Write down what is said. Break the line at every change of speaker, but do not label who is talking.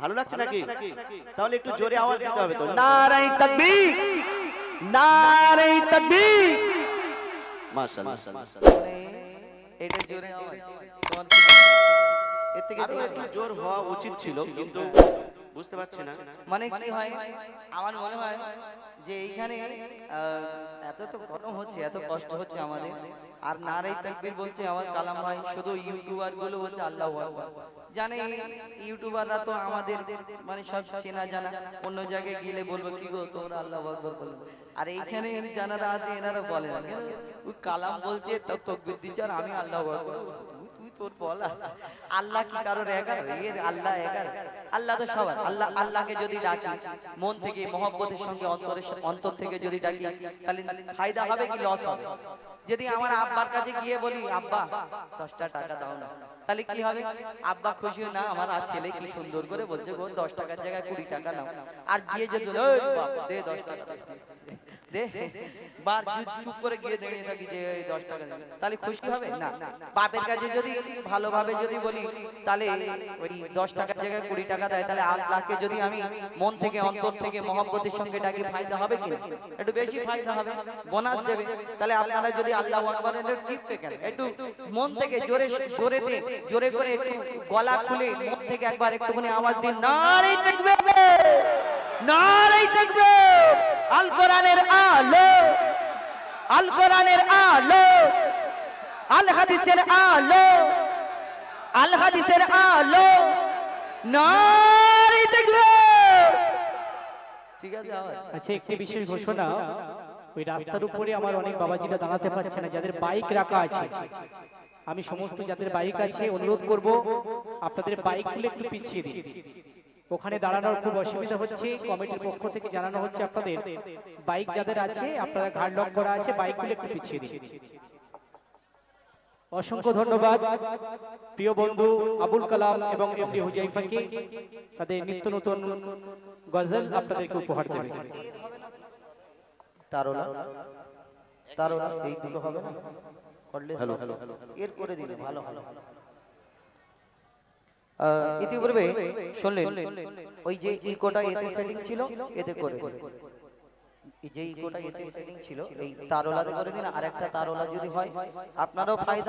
ভালো লাগছে নাকি? তাহলে একটু জোরে আওয়াজ দিতে হবে তো। নারে তাকবীর, নারে তাকবীর। মাশাআল্লাহ,
এটা জোরে আওয়াজ তোমার এর থেকে
আরো একটু জোর হওয়া উচিত ছিল, কিন্তু বুঝতে পারছি না।
মানে কি হয়, আমার মনে হয় যে এইখানে এত তো গরম হচ্ছে, এত কষ্ট হচ্ছে আমাদের, আর নারে তাকবীর বলছে আমার কালাম ভাই, শুধু ইউটিউবার গুলো বলছে আল্লাহু আকবার। জানে ইউটিউবাররা তো আমাদের মানে সব চেনা জানা, অন্য জায়গায় গেলে বলবো কি গো তোমরা আল্লাহু আকবার বলো, আর এইখানে জানারা আছে এনারা বলে না, ওই কালাম বলছে তো তাকবীর দিচ্ছে আর আমি আল্লাহু আকবার। তুই তোর বল, আল্লাহ কি কারোর একা? এর আল্লাহ একা? আল্লাহ তো সবার। আল্লাহ, আল্লাহকে যদি ডাকি মন থেকে মহব্বতের সঙ্গে, অন্তর থেকে যদি ডাকি, তাহলে ফায়দা হবে কি লস হবে? যদি আমার আব্বার কাছে গিয়ে বলি আব্বা 10টা টাকা দাও না, তাহলে কি হবে? আব্বা খুশি না, আমার আর ছেলে কি সুন্দর করে বলছে গো 10 টাকার জায়গায় 20 টাকা নাও, আর গিয়ে যদি ওই বাপ দে 10 টাকা দে, বার চুপ করে গিয়ে দাঁড়িয়ে থাকি যে এই 10 টাকা দে, তাহলে খুশি হবে না? বাপের কাছে যদি ভালোভাবে যদি বলি, তাহলে ওই 10 টাকার জায়গায় 20 টাকা দেয়, তাহলে আল্লাহকে যদি আমি মন থেকে অন্তর থেকে মহব্বতের সঙ্গে ডাকি, ফায়দা হবে কি? একটু বেশি ফায়দা হবে, বোনাস দেবে। তাহলে আপনারা যদি আল্লাহু আকবারের টিপ পেকেন, একটু মন থেকে জোরে জোরেতে জোরে করে একটু গলা খুলে মন থেকে একবার একটুখানি আওয়াজ দিন, নারে তাকবীর, নারে তাকবীর। আল কোরআনের আলো, আল কোরআনের আলো, আল হাদিসের আলো, আল হাদিসের আলো, নারে তাকবীর। ঠিক আছে?
আচ্ছা, একটি বিশেষ ঘোষণা, ওই রাস্তার উপরে আমার অনেক বাবাজিরা দাঁড়াতে পারছে না, যাদের বাইক রাখা আছে, আমি সমস্ত যাদের বাইক আছে অনুরোধ করব আপনাদের বাইকগুলো একটু পিছিয়ে দিন। ওখানে দাঁড়ানোর খুব অসুবিধা হচ্ছে, কমিটির পক্ষ থেকে জানানো হচ্ছে আপনাদের বাইক যাদের আছে, আপনারা ঘাট লক করা আছে, বাইকগুলো একটু পিছিয়ে দিন। অসংখ্য ধন্যবাদ প্রিয় বন্ধু আবুল কালাম এবং এমডি হুজাইফাকে, তাদের নিত্য নতুন গজল আপনাদেরকে উপহার দেবে।
তারলা, তারলা এই দুটো হবে না? করলে ভালো, এর করে দিলে ভালো ভালো। ইতিপূর্বে শুনলেন ওই যে ইকোটা এতে সেটিং ছিল, এতে করে এই যে ইকোটা এতে সেটিং ছিল, এই তারলাতে করে দিন। আর একটা তারলা যদি হয় আপনারও ফায়দা।